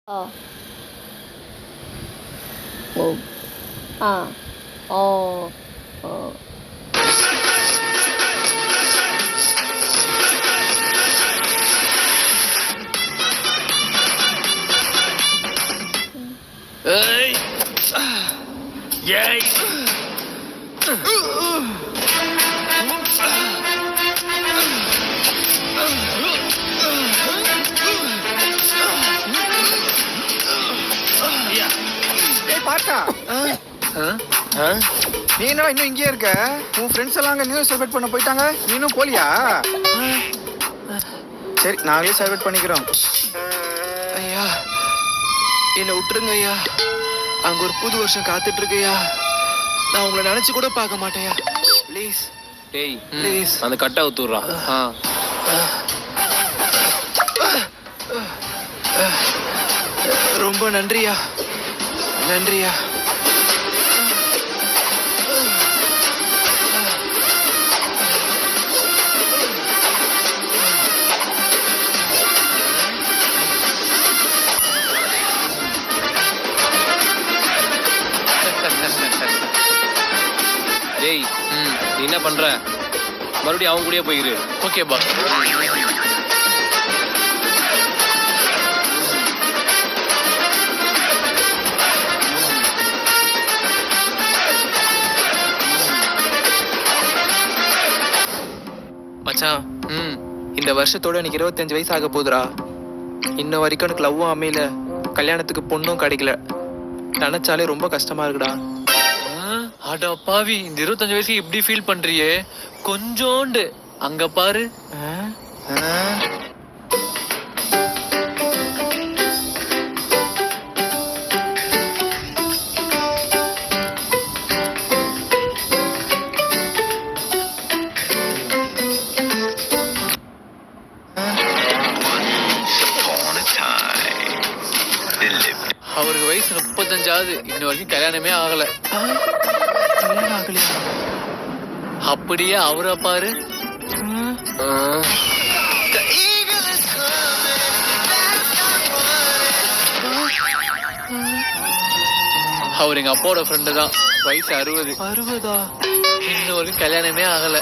Ờ. Ồ. À. Ồ. Ờ. Ê! Dậy! ஏய் பாட்டா, நீ என்னடா இன்னும் இங்கேயே இருக்க? உன் ஃப்ரெண்ட்ஸ் எல்லாம் அங்க நியூ செலிப்ரேட் பண்ண போயிட்டாங்க, நீ இன்னும் போலியா? சரி, நாங்களே செலிப்ரேட் பண்ணிக்கிறோம். ஐயா, என்னை விட்டுருங்க ஐயா. அங்க ஒரு புது வருஷம் காத்துட்டு இருக்குயா. நான் உங்களை நினைச்சு கூட பார்க்க மாட்டேயா. ப்ளீஸ். டேய் ப்ளீஸ். அந்த கட்டை ஊத்துறா. ரொம்ப நன்றியா. நன்றியா. டேய் நீ என்ன பண்ற? மறுபடியும் அவங்க கூடயே போயிரு. ஓகே பா. மச்சான், இந்த வருஷத்தோட எனக்கு 25 வயசு ஆக போகுதுடா. இன்ன வரைக்கும் எனக்கு லவ்வும் அமையல, கல்யாணத்துக்கு பொண்ணும் கிடைக்கல. நினைச்சாலே ரொம்ப கஷ்டமா இருக்குடா. அட பாவி, இந்த 25 வயசுக்கு இப்படி ஃபீல் பண்றியே? கொஞ்சோண்டு அங்க பாரு. அவருக்கு வயசு 35 இன்ன வரைக்கும் கல்யாணமே ஆகல. அப்படியே அவரை பாரு. அவர் எங்க அப்பாவோட ஃப்ரெண்டு தான். வயசு 60. 60ஆ? இன்ன வரைக்கும் கல்யாணமே ஆகல.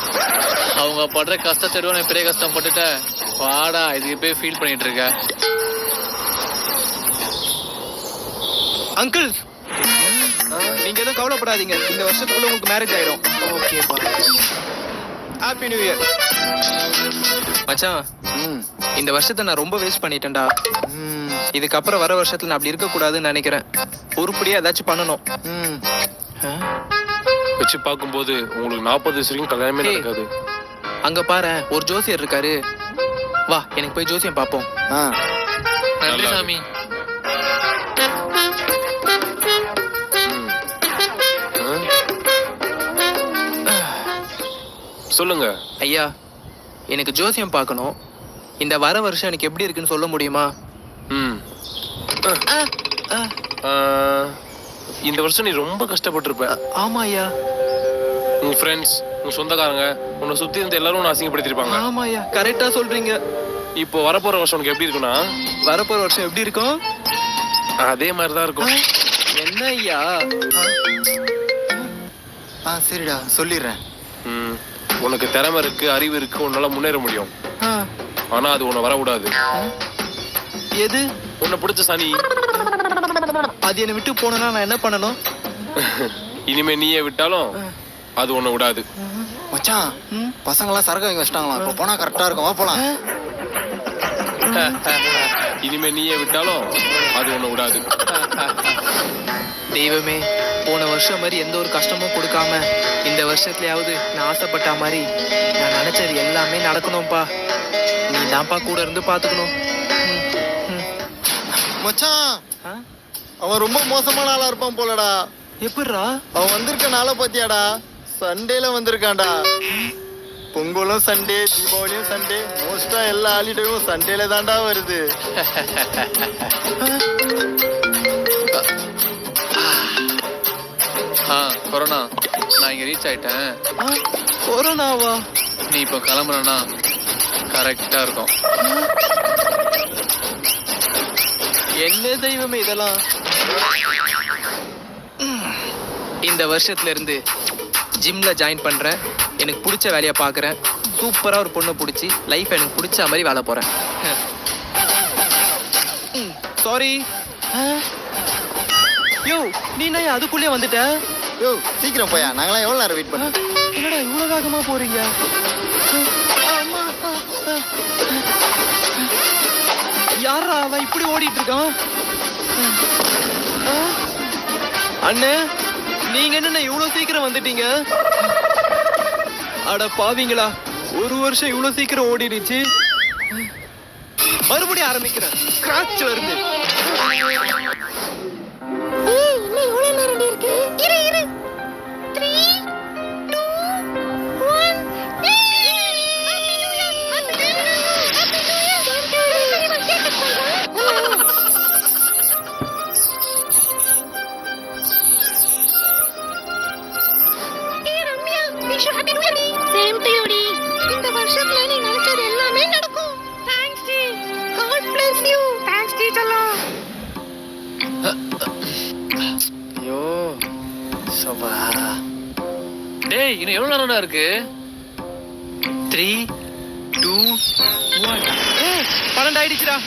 அவங்க படுற கஷ்டத்தை நான் பெரிய கஷ்டம் பட்டுட்டேன். வாடா, இதுக்கு போய் ஃபீல் பண்ணிட்டு இருக்க. அங்கிள், நீங்க எதுவும் கவலைப்படாதீங்க, இந்த வருஷத்துக்குள்ள உங்களுக்கு மேரேஜ் ஆயிடும். ஓகேப்பா. Happy new year. மச்சான், இந்த வருஷத்தை நான் ரொம்ப வேஸ்ட் பண்ணிட்டேன்டா. இதுக்கப்புறம் வர வருஷத்துல நான் அப்படி இருக்க கூடாதுன்னு நினைக்கிறேன். உருப்படியா ஏதாச்சும் பண்ணணும். வச்சு பார்க்கும்போது உங்களுக்கு 40 வயசு வரைக்கும் கல்யாணமே நடக்காது. அங்க பாரு, ஒரு ஜோசியர் இருக்காரு. வா, எனக்கு போய் ஜோசியம் பார்ப்போம். நன்றி சாமி. சொல்லுங்க ஐயா, எனக்கு ஜோசியம் பார்க்கணும். இந்த வர வருஷம் எனக்கு எப்படி இருக்குன்னு சொல்ல முடியுமா? இந்த வருஷம் நீ ரொம்ப கஷ்டப்பட்டிருப்ப. ஆமா ஐயா. உன் ஃப்ரெண்ட்ஸ், உன் சொந்தக்காரங்க, உன்னை சுத்தி இருந்த எல்லாரும் உன்னை அசிங்கப்படுத்திருப்பாங்க. ஆமா ஐயா, கரெக்டா சொல்றீங்க. இப்போ வரப்போற வருஷம் உனக்கு எப்படி இருக்குன்னா, வரப்போற வருஷம் எப்படி இருக்கும்? அதே மாதிரிதான் இருக்கும். என்ன ஐயா? சரிடா, சொல்லிடுறேன். உனக்கு திறமை இருக்கு, அறிவு இருக்கு, உன்னால முன்னேற முடியும். ஆனா அது உன்னை வரக்கூடாது. எது? உன்னை பிடிச்ச சனி. அது என்னை விட்டு போனா நான் என்ன பண்ணணும்? இனிமே நீயே விட்டாலும் அது உன்னை விடாது. மச்சான், பசங்க எல்லாம் சரக்கு வாங்கி வச்சிட்டாங்களா? இப்ப போனா கரெக்டா இருக்கும், வா போலாம். இனிமே நீயே விட்டாலும் அது உன்னை விடாது. தெய்வமே, போன வருஷம் மாதிரி எந்த ஒரு கஷ்டமும் கொடுக்காம இந்த வருஷத்துலயாவது நான் ஆசைப்பட்ட மாதிரி நான் நினைச்சது எல்லாமே நடக்கணும்ப்பா. நீ தான்ப்பா கூட இருந்து பாத்துக்கணும். மச்சான், அவன் ரொம்ப மோசமான ஆளா இருப்பான் போலடா. எப்படிரா? அவன் வந்திருக்க நாளை பாத்தியாடா? சண்டேல வந்திருக்கான்டா. பொங்கலும் சண்டே, தீபாவளியும் சண்டே, மோஸ்டா எல்லா ஹாலிடேவும் சண்டேல தான்டா வருது. கொரோனா, நான் இங்க ரீச் ஆயிட்டேன். கொரோனாவா? நீ இப்ப கிளம்புறனா கரெக்டா இருக்கும். என்ன தெய்வமே இதெல்லாம். இந்த வருஷத்துல இருந்து ஜிம்ல ஜாயின் பண்றேன். எனக்கு பிடிச்ச வேலையை பார்க்குறேன். சூப்பரா ஒரு பொண்ணை பிடிச்சி லைஃப் எனக்கு பிடிச்ச மாதிரி வாழ போறேன். சாரி. யோ நீ நான் அதுக்குள்ளே வந்துட்ட. யோ சீக்கிரம் போயா, நாங்களாம் எவ்வளோ நேரம் வெயிட் பண்ணோம். என்னடா இவ்வளோ வேகமா போறீங்க? யாரா அவன் இப்படி ஓடிட்டு இருக்கான்? அண்ணே நீங்க என்ன இவ்வளவு சீக்கிரம் வந்துட்டீங்க? அட பாவீங்களா, ஒரு வருஷம் இவ்வளவு சீக்கிரம் ஓடிடுச்சு. மறுபடியும் ஆரம்பிக்கிறேன். ஸ்கிராட்ச் வருது. இன்னும் எவ்வளவு நேரம் இருக்கு? இரு 3 2 1 சேம் டு யூ டி. இந்த வருஷத்துல நீ நினைச்சது எல்லாமே நடக்கும். தேங்க்ஸ் டி. God bless you. தேங்க்ஸ் டி செல்லம். ஐயோ சபா. டேய் இன்னும் எவ்வளவு நேரம்டா இருக்கு? 3 2 1 12 ஆயிடுச்சுடா.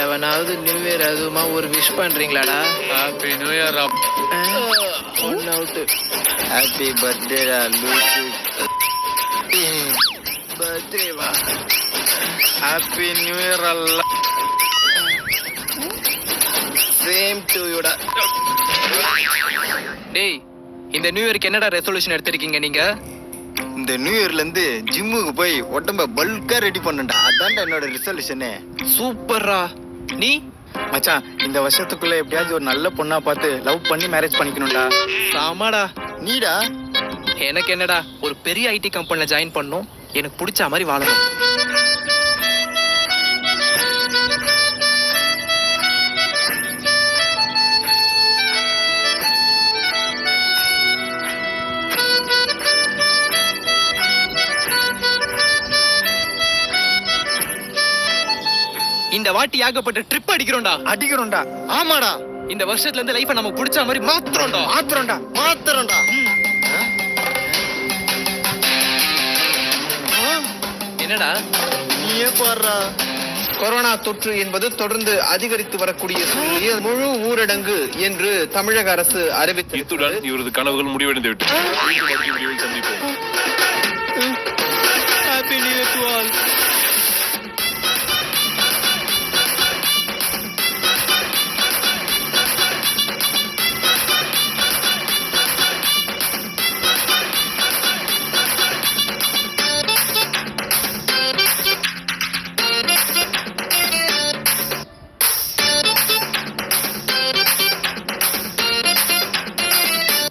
எவனாவது நியூ இயர் அதுமா ஒரு விஷ் பண்றீங்களாடா? Happy new year. One out. Happy பர்த்டேடா லூசு. பர்த்டேவா? ஹாப்பி நியூ இயர் அல்ல. சேம் டு யூடா. டேய் இந்த நியூ இயருக்கு என்னடா ரெசல்யூஷன் எடுத்திருக்கீங்க நீங்க? இந்த நியூ இயர்ல இருந்து ஜிம்முக்கு போய் உடம்ப பல்கா ரெடி பண்ணுடா. அதான்டா என்னோட ரிசல்யூஷனே. சூப்பர்ரா. நீ? மச்சான் இந்த வருஷத்துக்குள்ள எப்படியாவது ஒரு நல்ல பொண்ணா பார்த்து லவ் பண்ணி மேரேஜ் பண்ணிக்கணும்டா. ஆமாடா. நீடா? எனக்கு என்னடா, ஒரு பெரிய ஐடி கம்பெனில ஜாயின் பண்ணணும். எனக்கு பிடிச்ச மாதிரி வாழணும். இந்த வாட்டி ஏகப்பட்ட ட்ரிப் அடிக்கிறோம்டா. அடிக்கிறோம்டா. ஆமாடா. இந்த வருஷத்துல இருந்து லைஃபை நமக்கு பிடிச்ச மாதிரி மாத்துறோம்டா. மாத்துறோம்டா. என்னடா நீயே பாடுறா. கொரோனா தொற்று என்பது தொடர்ந்து அதிகரித்து வரக்கூடிய சூழ்நிலையில் முழு ஊரடங்கு என்று தமிழக அரசு அறிவித்து இத்துடன் இவரது கனவுகள் முடிவடைந்து விட்டது. மீண்டும் அடுத்த வீடியோவில் சந்திப்போம்.